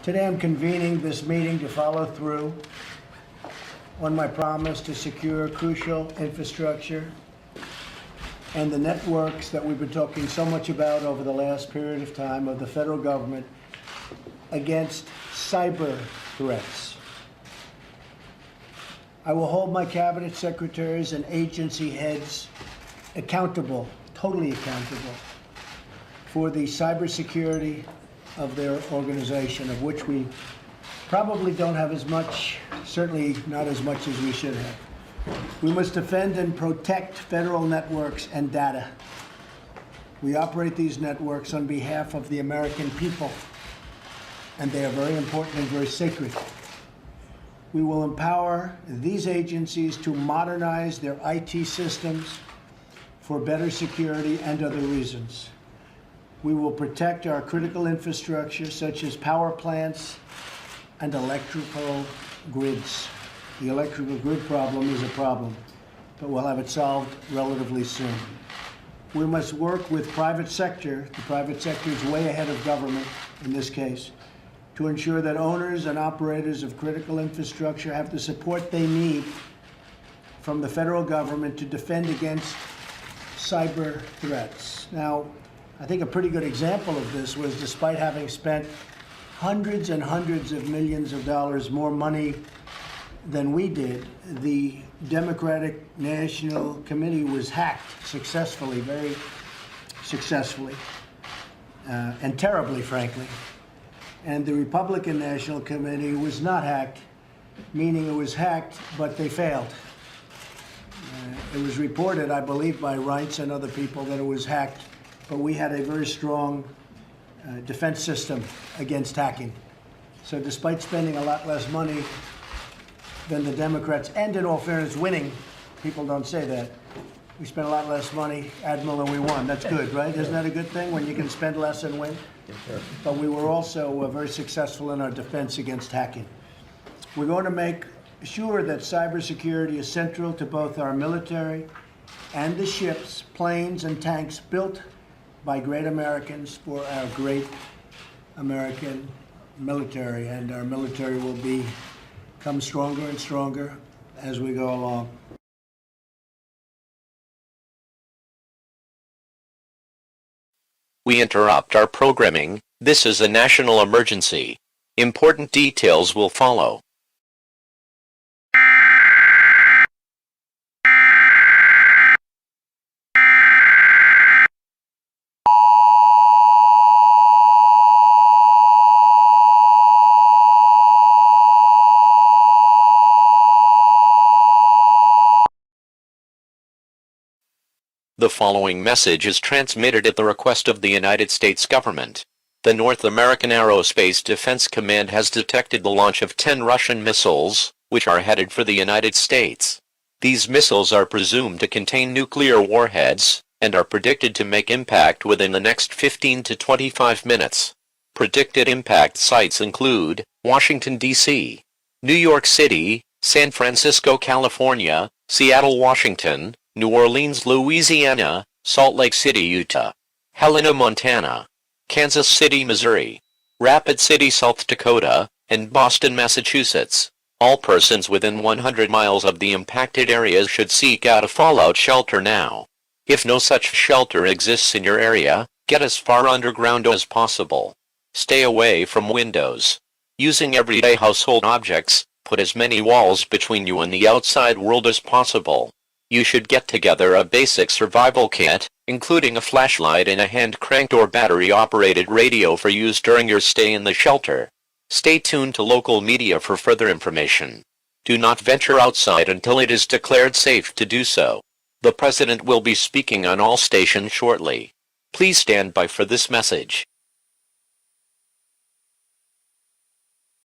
Today I'm convening this meeting to follow through on my promise to secure crucial infrastructure and the networks that we've been talking so much about over the last period of time of the federal government against cyber threats. I will hold my cabinet secretaries and agency heads accountable, totally accountable, for the cybersecurity of their organization, of which we probably don't have as much, certainly not as much as we should have. We must defend and protect federal networks and data. We operate these networks on behalf of the American people, and they are very important and very sacred. We will empower these agencies to modernize their IT systems for better security and other reasons. We will protect our critical infrastructure, such as power plants and electrical grids. The electrical grid problem is a problem, but we'll have it solved relatively soon. We must work with private sector. The private sector is way ahead of government in this case, to ensure that owners and operators of critical infrastructure have the support they need from the federal government to defend against cyber threats. Now, I think a pretty good example of this was, despite having spent hundreds and hundreds of millions of dollars more money than we did, the Democratic National Committee was hacked successfully, very successfully, and terribly, frankly. And the Republican National Committee was not hacked, meaning it was hacked, but they failed. It was reported, I believe, by Reince and other people that it was hacked, but we had a very strong defense system against hacking. So despite spending a lot less money than the Democrats, and in all fairness, winning, people don't say that, we spent a lot less money, Admiral, and we won. That's good, right? Isn't that a good thing, when you can spend less and win? But we were also very successful in our defense against hacking. We're going to make sure that cybersecurity is central to both our military and the ships, planes, and tanks built by great Americans for our great American military. And our military will become stronger and stronger as we go along. We interrupt our programming. This is a national emergency. Important details will follow. The following message is transmitted at the request of the United States government. The North American Aerospace Defense Command has detected the launch of 10 Russian missiles, which are headed for the United States. These missiles are presumed to contain nuclear warheads, and are predicted to make impact within the next 15 to 25 minutes. Predicted impact sites include Washington, D.C., New York City, San Francisco, California, Seattle, Washington, New Orleans, Louisiana, Salt Lake City, Utah, Helena, Montana, Kansas City, Missouri, Rapid City, South Dakota, and Boston, Massachusetts. All persons within 100 miles of the impacted areas should seek out a fallout shelter now. If no such shelter exists in your area, get as far underground as possible. Stay away from windows. Using everyday household objects, put as many walls between you and the outside world as possible. You should get together a basic survival kit, including a flashlight and a hand-cranked or battery-operated radio for use during your stay in the shelter. Stay tuned to local media for further information. Do not venture outside until it is declared safe to do so. The President will be speaking on all stations shortly. Please stand by for this message.